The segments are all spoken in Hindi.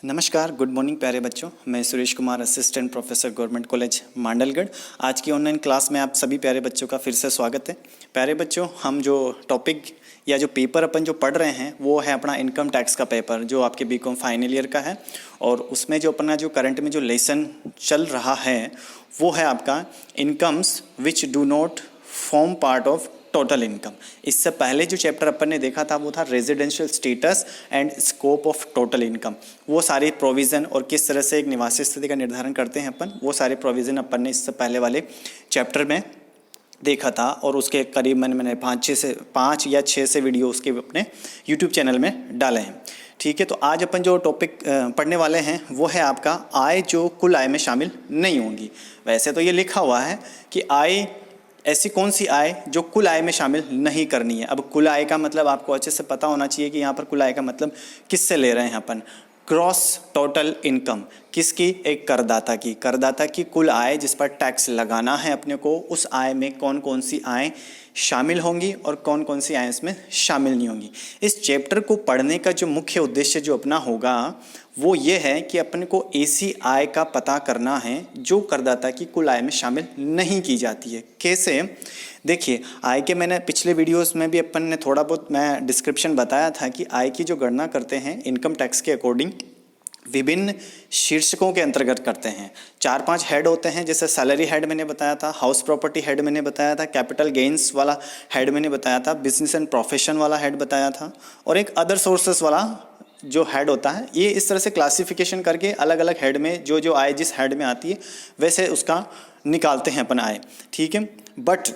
नमस्कार, गुड मॉर्निंग प्यारे बच्चों। मैं Suresh Kumar, assistant professor government college Mandalgarh. आज की ऑनलाइन क्लास में आप सभी प्यारे बच्चों का फिर से स्वागत है। प्यारे बच्चों, हम जो टॉपिक या जो पेपर अपन जो पढ़ रहे हैं वो है अपना इनकम टैक्स का पेपर, जो आपके बीकॉम फाइनल ईयर का है। और उसमें जो अपना जो करंट में जो लेसन चल रहा है वो है आपका incomes which do not form part of total income. इससे पहले जो चैप्टर अपन ने देखा था वो था residential status and scope of total income. वो सारे प्रोविज़न और किस तरह से एक निवासी स्थिति का निर्धारण करते हैं अपन, वो सारे प्रोविज़न अपन ने इससे पहले वाले चैप्टर में देखा था। और उसके करीब मैंने 5 या 6 से वीडियो उसके अपने यूट्यूब चैनल में डाले हैं। ठीक है, तो आज अपन जो टॉपिक पढ़ने वाले हैं वो है आपका आय जो कुल आय में शामिल नहीं होंगी। वैसे तो ये लिखा हुआ है कि आय ऐसी कौन सी आय जो कुल आय में शामिल नहीं करनी है। अब कुल आय का मतलब आपको अच्छे से पता होना चाहिए कि यहाँ पर कुल आय का मतलब किससे ले रहे हैं अपन। ग्रॉस टोटल इनकम किसकी? एक करदाता की कुल आय जिस पर टैक्स लगाना है अपने को, उस आय में कौन कौन सी आय शामिल होंगी और कौन कौन सी आय इसमें शामिल नहीं होंगी। इस चैप्टर को पढ़ने का जो मुख्य उद्देश्य जो अपना होगा वो ये है कि अपने को ऐसी आय का पता करना है जो करदाता की कुल आय में शामिल नहीं की जाती है। कैसे? देखिए, आय के मैंने पिछले वीडियोस में भी अपन ने थोड़ा बहुत मैं डिस्क्रिप्शन बताया था कि आय की जो गणना करते हैं इनकम टैक्स के अकॉर्डिंग विभिन्न शीर्षकों के अंतर्गत करते हैं। 4-5 हेड होते हैं, जैसे सैलरी हेड मैंने बताया था, हाउस प्रॉपर्टी हेड मैंने बताया था, कैपिटल गेन्स वाला हेड मैंने बताया था, बिजनेस एंड प्रोफेशन वाला हेड बताया था, और एक अदर सोर्सेस वाला जो हेड होता है। ये इस तरह से क्लासिफिकेशन करके अलग अलग हेड में जो आय जिस हेड में आती है वैसे उसका निकालते हैं अपन आय। ठीक है, बट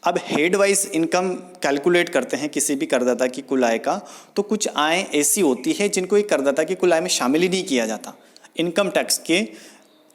अब हेड वाइज इनकम कैलकुलेट करते हैं किसी भी करदाता की कुल आय का, तो कुछ आय ऐसी होती है जिनको एक करदाता की कुल आय में शामिल ही नहीं किया जाता इनकम टैक्स के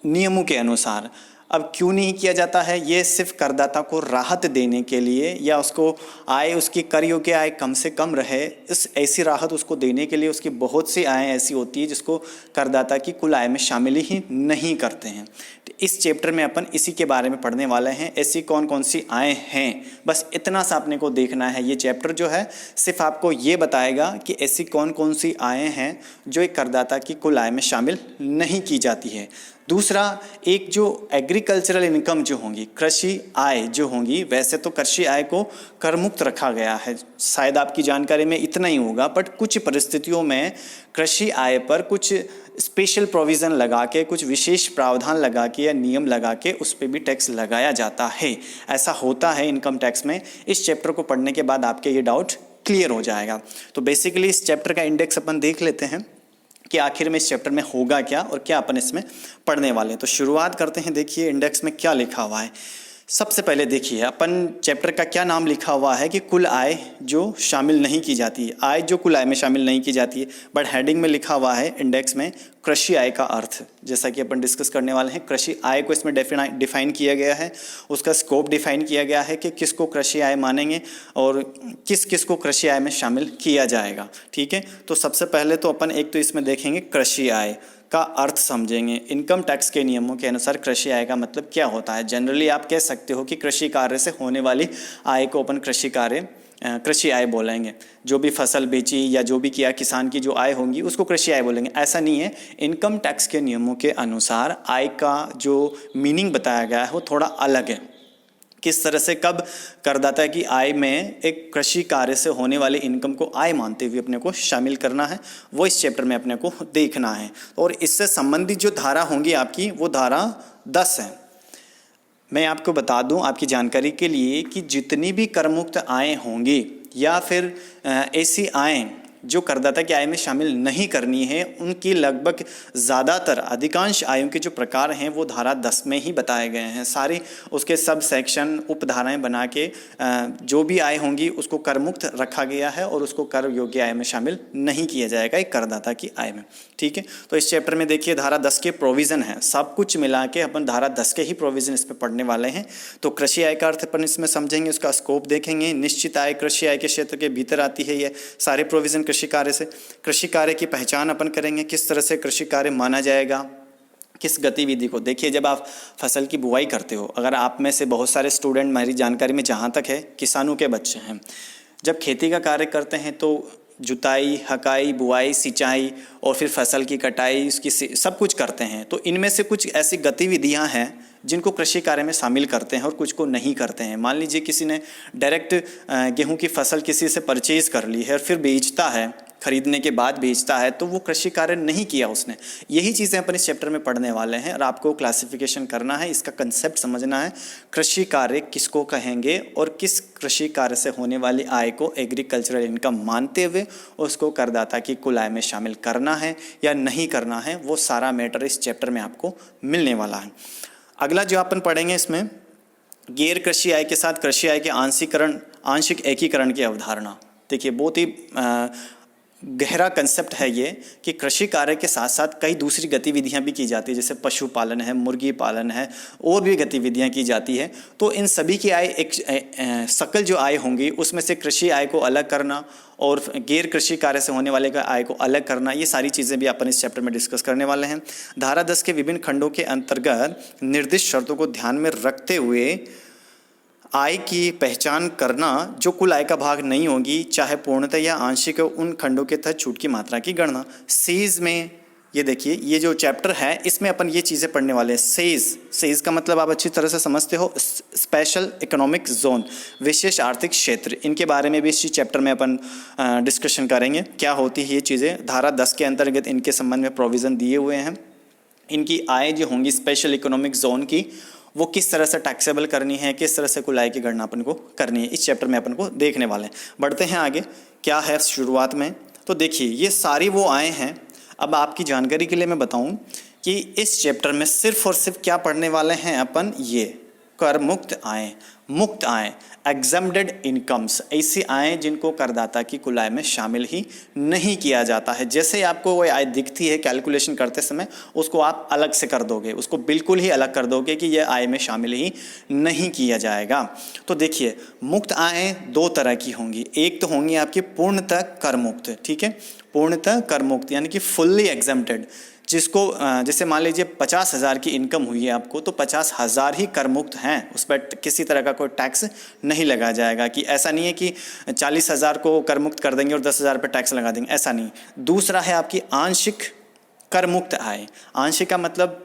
नियमों के अनुसार। अब क्यों नहीं किया जाता है? ये सिर्फ करदाता को राहत देने के लिए, या उसको आय उसकी कर योग्य आय कम से कम रहे, इस ऐसी राहत उसको देने के लिए उसकी बहुत सी आय ऐसी होती है जिसको करदाता की कुल आय में शामिल ही नहीं करते हैं। तो इस चैप्टर में अपन इसी के बारे में पढ़ने वाले हैं, ऐसी कौन कौन सी आय हैं। बस इतना सा अपने को देखना है। ये चैप्टर जो है सिर्फ आपको ये बताएगा कि ऐसी कौन कौन सी आय हैं जो एक करदाता की कुल आय में शामिल नहीं की जाती है। दूसरा, एक जो एग्रीकल्चरल इनकम जो होंगी, कृषि आय जो होंगी, वैसे तो कृषि आय को कर मुक्त रखा गया है, शायद आपकी जानकारी में इतना ही होगा, बट कुछ परिस्थितियों में कृषि आय पर कुछ स्पेशल प्रोविज़न लगा के, कुछ विशेष प्रावधान लगा के या नियम लगा के उस पर भी टैक्स लगाया जाता है। ऐसा होता है इनकम टैक्स में। इस चैप्टर को पढ़ने के बाद आपके ये डाउट क्लियर हो जाएगा। तो बेसिकली इस चैप्टर का इंडेक्स अपन देख लेते हैं कि आखिर में इस चैप्टर में होगा क्या और क्या अपन इसमें पढ़ने वाले हैं। तो शुरुआत करते हैं। देखिए इंडेक्स में क्या लिखा हुआ है। सबसे पहले देखिए अपन चैप्टर का क्या नाम लिखा हुआ है कि कुल आय जो शामिल नहीं की जाती है, आय जो कुल आय में शामिल नहीं की जाती है, बट हेडिंग में लिखा हुआ है इंडेक्स में कृषि आय का अर्थ। जैसा कि अपन डिस्कस करने वाले हैं, कृषि आय को इसमें डिफाइन किया गया है, उसका स्कोप डिफाइन किया गया है कि किसको कृषि आय मानेंगे और किस किस को कृषि आय में शामिल किया जाएगा। ठीक है, तो सबसे पहले तो अपन एक तो इसमें देखेंगे कृषि आय का अर्थ समझेंगे। इनकम टैक्स के नियमों के अनुसार कृषि आय का मतलब क्या होता है। जनरली आप कह सकते हो कि कृषि कार्य से होने वाली आय को अपन कृषि आय बोलेंगे। जो भी फसल बेची या जो भी किया किसान की जो आय होंगी उसको कृषि आय बोलेंगे। ऐसा नहीं है, इनकम टैक्स के नियमों के अनुसार आय का जो मीनिंग बताया गया है वो थोड़ा अलग है। किस तरह से कब करदाता की आय में एक कृषि कार्य से होने वाले इनकम को आय मानते हुए अपने को शामिल करना है, वो इस चैप्टर में अपने को देखना है। और इससे संबंधित जो धारा होंगी आपकी वो धारा 10 है। मैं आपको बता दूं आपकी जानकारी के लिए कि जितनी भी करमुक्त आय होंगी या फिर ऐसी आय जो करदाता की आय में शामिल नहीं करनी है, उनकी लगभग ज़्यादातर अधिकांश आयों के जो प्रकार हैं वो धारा 10 में ही बताए गए हैं। सारे उसके सब सेक्शन उपधाराएं बना के जो भी आय होंगी उसको कर मुक्त रखा गया है और उसको कर योग्य आय में शामिल नहीं किया जाएगा एक करदाता की आय में। ठीक है, तो इस चैप्टर में देखिए धारा 10 के प्रोविज़न है, सब कुछ मिला के अपन धारा 10 के ही प्रोविज़न इस पर पढ़ने वाले हैं। तो कृषि आय का अर्थ अपन इसमें समझेंगे, उसका स्कोप देखेंगे। निश्चित आय कृषि आय के क्षेत्र के भीतर आती है। ये सारे प्रोविज़न कृषि कार्य से। कृषि कार्य की पहचान अपन करेंगे, किस तरह से कृषि कार्य माना जाएगा, किस गतिविधि को। देखिए जब आप फसल की बुआई करते हो, अगर आप में से बहुत सारे स्टूडेंट, मेरी जानकारी में जहाँ तक है किसानों के बच्चे हैं, जब खेती का कार्य करते हैं तो जुताई, हकाई, बुआई, सिंचाई और फिर फसल की कटाई, उसकी सब कुछ करते हैं। तो इनमें से कुछ ऐसी गतिविधियां हैं जिनको कृषि कार्य में शामिल करते हैं और कुछ को नहीं करते हैं। मान लीजिए किसी ने डायरेक्ट गेहूं की फसल किसी से परचेज कर ली है और फिर बेचता है, खरीदने के बाद बेचता है, तो वो कृषि कार्य नहीं किया उसने। यही चीज़ें अपन इस चैप्टर में पढ़ने वाले हैं और आपको क्लासिफिकेशन करना है, इसका कंसेप्ट समझना है। कृषि कार्य किसको कहेंगे और किस कृषि कार्य से होने वाली आय को एग्रीकल्चरल इनकम मानते हुए उसको करदाता की कुल आय में शामिल करना है या नहीं करना है, वो सारा मैटर इस चैप्टर में आपको मिलने वाला है। अगला जो अपन पढ़ेंगे इसमें गैर कृषि आय के साथ कृषि आय के आंशिक एकीकरण की अवधारणा। देखिए बहुत ही गहरा कंसेप्ट है ये कि कृषि कार्य के साथ साथ कई दूसरी गतिविधियां भी की जाती है, जैसे पशुपालन है, मुर्गी पालन है, और भी गतिविधियां की जाती है। तो इन सभी की आय एक सकल जो आय होंगी उसमें से कृषि आय को अलग करना और गैर कृषि कार्य से होने वाले का आय को अलग करना, ये सारी चीज़ें भी अपन इस चैप्टर में डिस्कस करने वाले हैं। धारा 10 के विभिन्न खंडों के अंतर्गत निर्दिष्ट शर्तों को ध्यान में रखते हुए आय की पहचान करना जो कुल आय का भाग नहीं होगी, चाहे पूर्णतः या आंशिक, उन खंडों के तहत छूट की मात्रा की गणना। सेज में ये देखिए, ये जो चैप्टर है इसमें अपन ये चीज़ें पढ़ने वाले हैं। सेज का मतलब आप अच्छी तरह से समझते हो, स्पेशल इकोनॉमिक जोन, विशेष आर्थिक क्षेत्र। इनके बारे में भी इसी चैप्टर में अपन डिस्कशन करेंगे, क्या होती है ये चीज़ें। धारा 10 के अंतर्गत इनके संबंध में प्रोविज़न दिए हुए हैं। इनकी आय जो होंगी स्पेशल इकोनॉमिक जोन की, वो किस तरह से टैक्सेबल करनी है, किस तरह से कुल आय की गणना अपन को करनी है, इस चैप्टर में अपन को देखने वाले हैं। बढ़ते हैं आगे, क्या है शुरुआत में। तो देखिए ये सारी वो आय हैं। अब आपकी जानकारी के लिए मैं बताऊं कि इस चैप्टर में सिर्फ और सिर्फ क्या पढ़ने वाले हैं अपन, ये कर मुक्त आय, मुक्त आय, एग्जम्प्टेड इनकम्स, ऐसी आय जिनको करदाता की कुल आय में शामिल ही नहीं किया जाता है। जैसे आपको वो आय दिखती है कैलकुलेशन करते समय, उसको आप अलग से कर दोगे, उसको बिल्कुल ही अलग कर दोगे कि यह आय में शामिल ही नहीं किया जाएगा। तो देखिए मुक्त आय दो तरह की होंगी, एक तो होंगी आपकी पूर्णतः कर मुक्त, ठीक है, पूर्णतः कर मुक्त यानी कि फुल्ली एग्जम्प्टेड, जिसको जैसे मान लीजिए 50,000 की इनकम हुई है आपको, तो 50,000 ही कर मुक्त हैं, उस पर किसी तरह का कोई टैक्स नहीं लगा जाएगा। कि ऐसा नहीं है कि 40,000 को कर मुक्त कर देंगे और 10,000 पे टैक्स लगा देंगे, ऐसा नहीं। दूसरा है आपकी आंशिक कर मुक्त आय। आंशिक का मतलब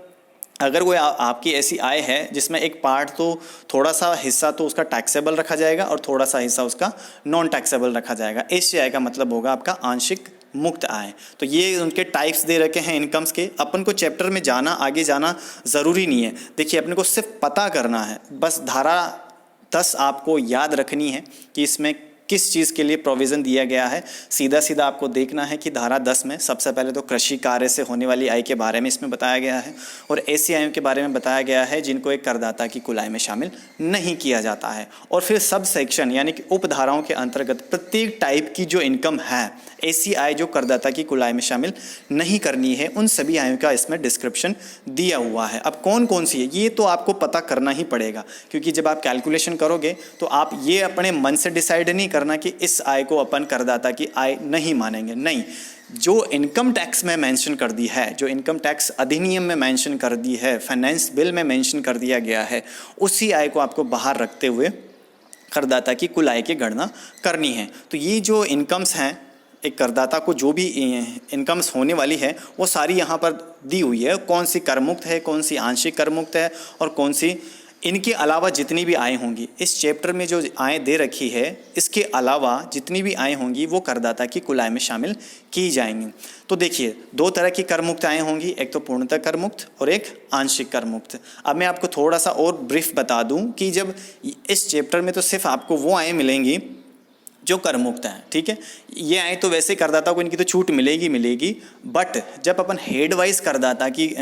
अगर कोई आपकी ऐसी आय है जिसमें एक पार्ट तो थोड़ा सा हिस्सा तो उसका टैक्सेबल रखा जाएगा और थोड़ा सा हिस्सा उसका नॉन टैक्सेबल रखा जाएगा, ऐसी आय का मतलब होगा आपका आंशिक मुक्त आय। तो ये उनके टाइप्स दे रखे हैं इनकम्स के। अपन को चैप्टर में जाना, आगे जाना ज़रूरी नहीं है। देखिए अपने को सिर्फ पता करना है, बस धारा 10 आपको याद रखनी है कि इसमें किस चीज़ के लिए प्रोविज़न दिया गया है। सीधा सीधा आपको देखना है कि धारा 10 में सबसे पहले तो कृषि कार्य से होने वाली आय के बारे में इसमें बताया गया है और ऐसी आयों के बारे में बताया गया है जिनको एक करदाता की कुल आय में शामिल नहीं किया जाता है। और फिर सब सेक्शन यानी कि उपधाराओं के अंतर्गत प्रत्येक टाइप की जो इनकम है, ऐसी आय जो करदाता की कुल आय में शामिल नहीं करनी है, उन सभी आयों का इसमें डिस्क्रिप्शन दिया हुआ है। अब कौन कौन सी है ये तो आपको पता करना ही पड़ेगा, क्योंकि जब आप कैलकुलेशन करोगे तो आप ये अपने मन से डिसाइड नहीं करना कि इस आय को अपन करदाता की आय नहीं मानेंगे। नहीं, जो इनकम टैक्स में मेंशन कर दी है, जो इनकम टैक्स अधिनियम में मेंशन कर दी है, फाइनेंस बिल में मेंशन कर दिया गया है, उसी आय को आपको बाहर रखते हुए करदाता की कुल आय की गणना करनी है। तो ये जो इनकम्स हैं, एक करदाता को जो भी इनकम्स होने वाली है वो सारी यहाँ पर दी हुई है। कौन सी कर मुक्त है, कौन सी आंशिक कर मुक्त है और कौन सी इनके अलावा जितनी भी आय होंगी, इस चैप्टर में जो आय दे रखी है इसके अलावा जितनी भी आय होंगी वो करदाता की कुल आय में शामिल की जाएंगी। तो देखिए दो तरह की कर मुक्त आय होंगी, एक तो पूर्णतः कर मुक्त और एक आंशिक कर मुक्त। अब मैं आपको थोड़ा सा और ब्रीफ बता दूं कि जब इस चैप्टर में तो सिर्फ आपको वो आय मिलेंगी जो कर मुक्त हैं, ठीक है। ये आए तो वैसे करदाता को इनकी तो छूट मिलेगी, बट जब अपन हेड वाइज करदाता की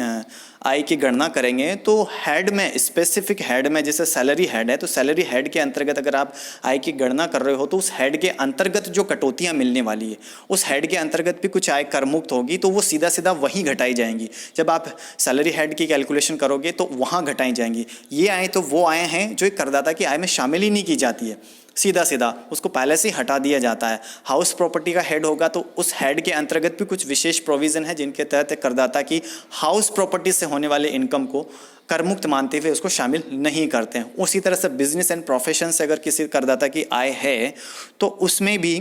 आय की गणना करेंगे तो हेड में, स्पेसिफिक हेड में, जैसे सैलरी हेड है तो सैलरी हेड के अंतर्गत अगर आप आय की गणना कर रहे हो तो उस हेड के अंतर्गत जो कटौतियाँ मिलने वाली है, उस हेड के अंतर्गत भी कुछ आय कर मुक्त होगी तो वो सीधा सीधा वहीं घटाई जाएंगी। जब आप सैलरी हेड की कैलकुलेशन करोगे तो वहाँ घटाई जाएंगी। ये आय तो वो आय हैं जो एक करदाता की आय में शामिल ही नहीं की जाती है, सीधा सीधा उसको पहले से हटा दिया जाता है। हाउस प्रॉपर्टी का हेड होगा तो उस हेड के अंतर्गत भी कुछ विशेष प्रोविज़न है जिनके तहत करदाता की हाउस प्रॉपर्टी से होने वाले इनकम को करमुक्त मानते हुए उसको शामिल नहीं करते हैं। उसी तरह से बिजनेस एंड प्रोफेशन से अगर किसी करदाता की आय है तो उसमें भी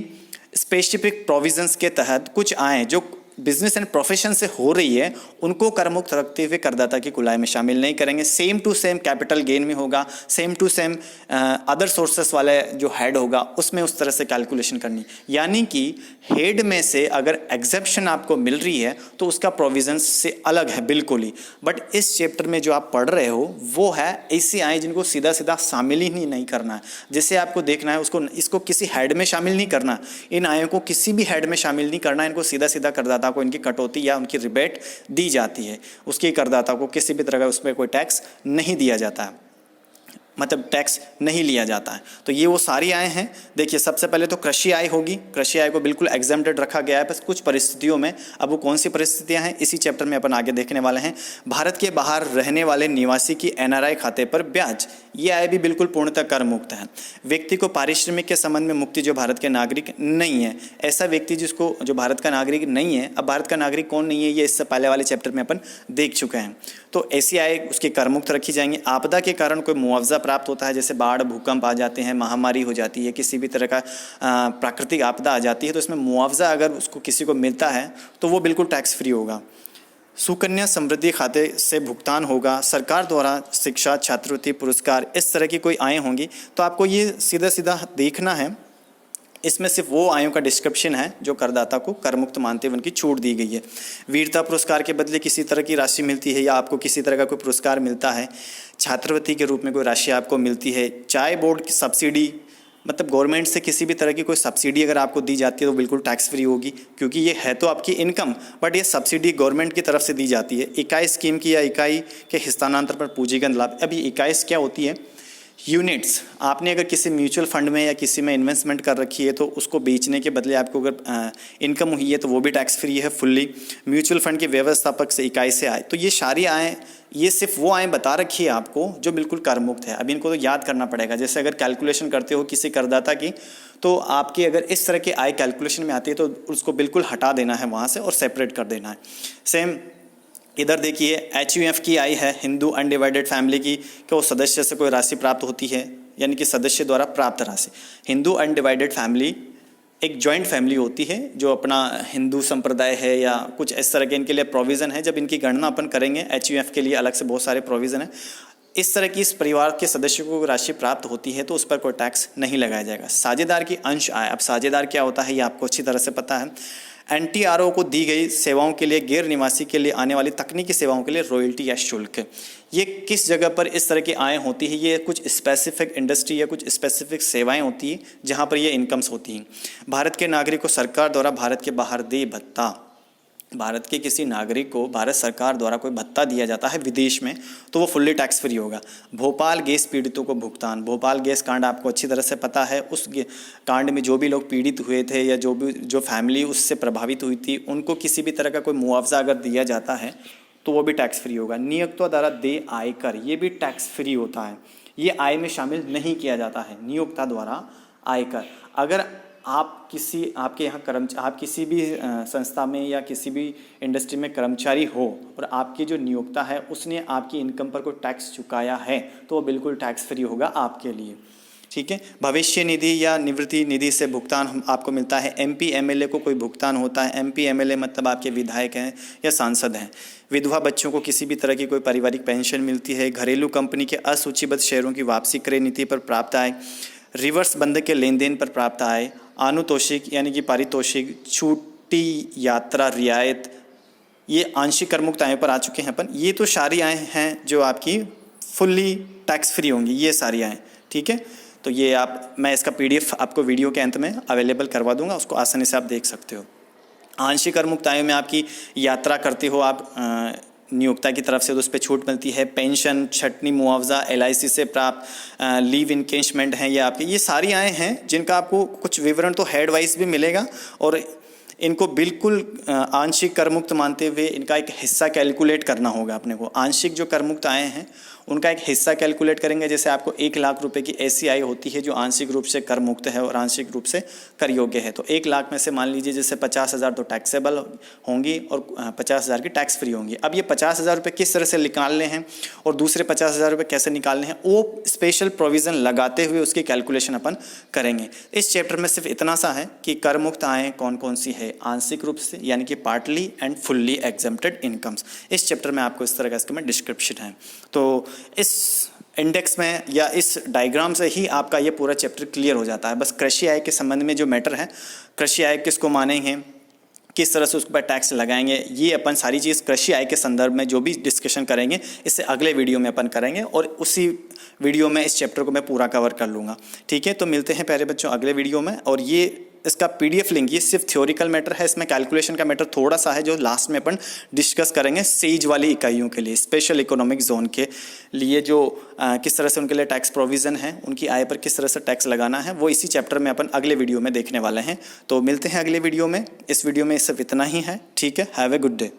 स्पेसिफिक प्रोविजंस के तहत कुछ आय जो बिजनेस एंड प्रोफेशन से हो रही है उनको कर मुक्त रखते हुए करदाता की कुल आय में शामिल नहीं करेंगे। Same to same capital gain में होगा, same to same other sources वाले जो हेड होगा उसमें उस तरह से कैलकुलेशन करनी। यानी कि हेड में से अगर एग्जेप्शन आपको मिल रही है तो उसका प्रोविजंस से अलग है बिल्कुल ही। बट इस चैप्टर में जो आप पढ़ रहे हो वो है ऐसी आय जिनको सीधा सीधा शामिल ही नहीं करना है। जैसे आपको देखना है उसको, इसको किसी हेड में शामिल नहीं करना, इन आयों को किसी भी हेड में शामिल नहीं करना, इनको सीधा सीधा करदाता को इनकी कटौती या उनकी रिबेट दी जाती है। उसके करदाता को किसी भी तरह का उसमें कोई टैक्स नहीं दिया जाता है, मतलब टैक्स नहीं लिया जाता है। तो ये वो सारी आय हैं। देखिए सबसे पहले तो कृषि आय होगी। कृषि आय को बिल्कुल एग्जेम्प्टेड रखा गया है बस कुछ परिस्थितियों में। अब वो कौन सी परिस्थितियां हैं इसी चैप्टर में अपन आगे देखने वाले हैं। भारत के बाहर रहने वाले निवासी की एनआरआई खाते पर ब्याज, ये आय भी बिल्कुल पूर्णतः कर मुक्त है। व्यक्ति को पारिश्रमिक के संबंध में मुक्ति जो भारत के नागरिक नहीं है, ऐसा व्यक्ति जिसको जो भारत का नागरिक नहीं है। अब भारत का नागरिक कौन नहीं है ये इससे पहले वाले चैप्टर में अपन देख चुके हैं। तो ऐसी आय उसकी कर मुक्त रखी जाएंगी। आपदा के कारण कोई मुआवजा प्राप्त होता है, जैसे बाढ़, भूकंप आ जाते हैं, महामारी हो जाती है, किसी भी तरह का प्राकृतिक आपदा आ जाती है, तो इसमें मुआवजा अगर उसको किसी को मिलता है तो वो बिल्कुल टैक्स फ्री होगा। सुकन्या समृद्धि खाते से भुगतान होगा। सरकार द्वारा शिक्षा, छात्रवृत्ति, पुरस्कार, इस तरह की कोई आय होंगी तो आपको ये सीधा सीधा देखना है। इसमें सिर्फ वो आयों का डिस्क्रिप्शन है जो करदाता को कर मुक्त मानते हुए उनकी छूट दी गई है। वीरता पुरस्कार के बदले किसी तरह की राशि मिलती है या आपको किसी तरह का कोई पुरस्कार मिलता है, छात्रवृत्ति के रूप में कोई राशि आपको मिलती है, चाय बोर्ड की सब्सिडी, मतलब गवर्नमेंट से किसी भी तरह की कोई सब्सिडी अगर आपको दी जाती है तो बिल्कुल टैक्स फ्री होगी, क्योंकि ये है तो आपकी इनकम बट ये सब्सिडी गवर्नमेंट की तरफ से दी जाती है। इकाई स्कीम की या इकाई के हस्तांतरण पर पूंजीगत लाभ। अब ये इकाई क्या होती है? यूनिट्स। आपने अगर किसी म्यूचुअल फंड में या किसी में इन्वेस्टमेंट कर रखी है तो उसको बेचने के बदले आपको अगर इनकम हुई है तो वो भी टैक्स फ्री है फुल्ली। म्यूचुअल फंड के व्यवस्थापक से इकाई से आए, तो ये सारी आय, ये सिर्फ वो आय बता रखी है आपको जो बिल्कुल कर मुक्त है। अब इनको तो याद करना पड़ेगा। जैसे अगर कैलकुलेशन करते हो किसी करदाता की तो आपकी अगर इस तरह की आय कैलकुलेशन में आती है तो उसको बिल्कुल हटा देना है वहाँ से और सेपरेट कर देना है। सेम इधर देखिए HUF की आई है, हिंदू अनडिवाइडेड फैमिली की, कि वो सदस्य से कोई राशि प्राप्त होती है, यानी कि सदस्य द्वारा प्राप्त राशि। हिंदू अनडिवाइडेड फैमिली एक जॉइंट फैमिली होती है जो अपना हिंदू संप्रदाय है या कुछ इस तरह के, इनके लिए प्रोविज़न है। जब इनकी गणना अपन करेंगे HUF के लिए अलग से बहुत सारे प्रोविज़न है। इस तरह की इस परिवार के सदस्यों को राशि प्राप्त होती है तो उस पर कोई टैक्स नहीं लगाया जाएगा। साझेदार की अंश आय। अब साझेदार क्या होता है ये आपको अच्छी तरह से पता है। NTRO को दी गई सेवाओं के लिए गैर निवासी के लिए आने वाली तकनीकी सेवाओं के लिए रॉयल्टी या शुल्क। ये किस जगह पर इस तरह की आय होती है? ये कुछ स्पेसिफिक इंडस्ट्री या कुछ स्पेसिफिक सेवाएं होती हैं जहां पर ये इनकम्स होती हैं। भारत के नागरिक को सरकार द्वारा भारत के बाहर दे भत्ता। भारत के किसी नागरिक को भारत सरकार द्वारा कोई भत्ता दिया जाता है विदेश में तो वो फुल्ली टैक्स फ्री होगा। भोपाल गैस पीड़ितों को भुगतान। भोपाल गैस कांड आपको अच्छी तरह से पता है। उस कांड में जो भी लोग पीड़ित हुए थे या जो फैमिली उससे प्रभावित हुई थी उनको किसी भी तरह का कोई मुआवजा अगर दिया जाता है तो वो भी टैक्स फ्री होगा। नियोक्ता द्वारा देय आयकर, ये भी टैक्स फ्री होता है। ये आय में शामिल नहीं किया जाता है नियोक्ता द्वारा आयकर। अगर आपके यहाँ आप किसी भी संस्था में या किसी भी इंडस्ट्री में कर्मचारी हो और आपकी जो नियोक्ता है उसने आपकी इनकम पर कोई टैक्स चुकाया है तो वो बिल्कुल टैक्स फ्री होगा आपके लिए। ठीक है। भविष्य निधि या निवृत्ति निधि से भुगतान आपको मिलता है। MP MLA को कोई भुगतान होता है। MP MLA मतलब आपके विधायक हैं या सांसद हैं। विधवा बच्चों को किसी भी तरह की कोई पारिवारिक पेंशन मिलती है। घरेलू कंपनी के असूचीबद्ध शेयरों की वापसी क्रय नीति पर प्राप्त आय। रिवर्स बंधक के लेन देन पर प्राप्त आय। आनुतोषिक यानी कि पारितोषिक, छूटी यात्रा रियायत, ये आंशिक कर मुक्त आयों पर आ चुके हैं अपन। ये तो सारी आय हैं जो आपकी फुल्ली टैक्स फ्री होंगी, ये सारी आय। ठीक है। तो ये मैं इसका PDF आपको वीडियो के अंत में अवेलेबल करवा दूंगा, उसको आसानी से आप देख सकते हो। आंशिक कर मुक्त आयों में आपकी यात्रा करते हो आप नियोक्ता की तरफ से तो उस पर छूट मिलती है। पेंशन, छटनी, मुआवजा, LIC से प्राप्त लीव इनकेशमेंट हैं ये आपके। ये सारी आय हैं जिनका आपको कुछ विवरण तो हेड वाइज भी मिलेगा और इनको बिल्कुल आंशिक कर मुक्त मानते हुए इनका एक हिस्सा कैलकुलेट करना होगा अपने को। आंशिक जो कर मुक्त आए हैं उनका एक हिस्सा कैलकुलेट करेंगे। जैसे आपको 1,00,000 रुपए की ऐसी आय होती है जो आंशिक रूप से कर मुक्त है और आंशिक रूप से कर योग्य है। तो 1,00,000 में से मान लीजिए जैसे 50,000 तो टैक्सेबल होंगी और 50,000 की टैक्स फ्री होंगी। अब ये 50,000 रुपये किस तरह से निकालने हैं और दूसरे 50,000 रुपये कैसे निकालने हैं, वो स्पेशल प्रोविज़न लगाते हुए उसकी कैलकुलेशन अपन करेंगे। इस चैप्टर में सिर्फ इतना सा है कि कर मुक्त आय कौन कौन सी है, आंशिक रूप से यानी कि partly and fully exempted incomes. इस चैप्टर में आपको इस तरह का इसके में डिस्क्रिप्शन है। तो इस इंडेक्स में या इस डायग्राम से ही आपका ये पूरा चैप्टर क्लियर हो जाता है। बस कृषि आय के संबंध में जो मैटर है, कृषि आय किसको मानेंगे, किस तरह से उस पर टैक्स लगाएंगे, ये अपन सारी चीज़ कृषि आय के संदर्भ में जो भी डिस्कशन करेंगे इससे अगले वीडियो में अपन करेंगे और उसी वीडियो में इस चैप्टर को मैं पूरा कवर कर लूँगा। ठीक है, तो मिलते हैं प्यारे बच्चों अगले वीडियो में। और ये इसका PDF लिंक, ये सिर्फ थ्योरिकल मैटर है, इसमें कैलकुलेशन का मैटर थोड़ा सा है जो लास्ट में अपन डिस्कस करेंगे सेज वाली इकाइयों के लिए, स्पेशल इकोनॉमिक जोन के लिए जो किस तरह से उनके लिए टैक्स प्रोविज़न है, उनकी आय पर किस तरह से टैक्स लगाना है, वो इसी चैप्टर में अपन अगले वीडियो में देखने वाले हैं। तो मिलते हैं अगले वीडियो में। इस वीडियो में सिर्फ इतना ही है। ठीक है, हैव ए गुड डे।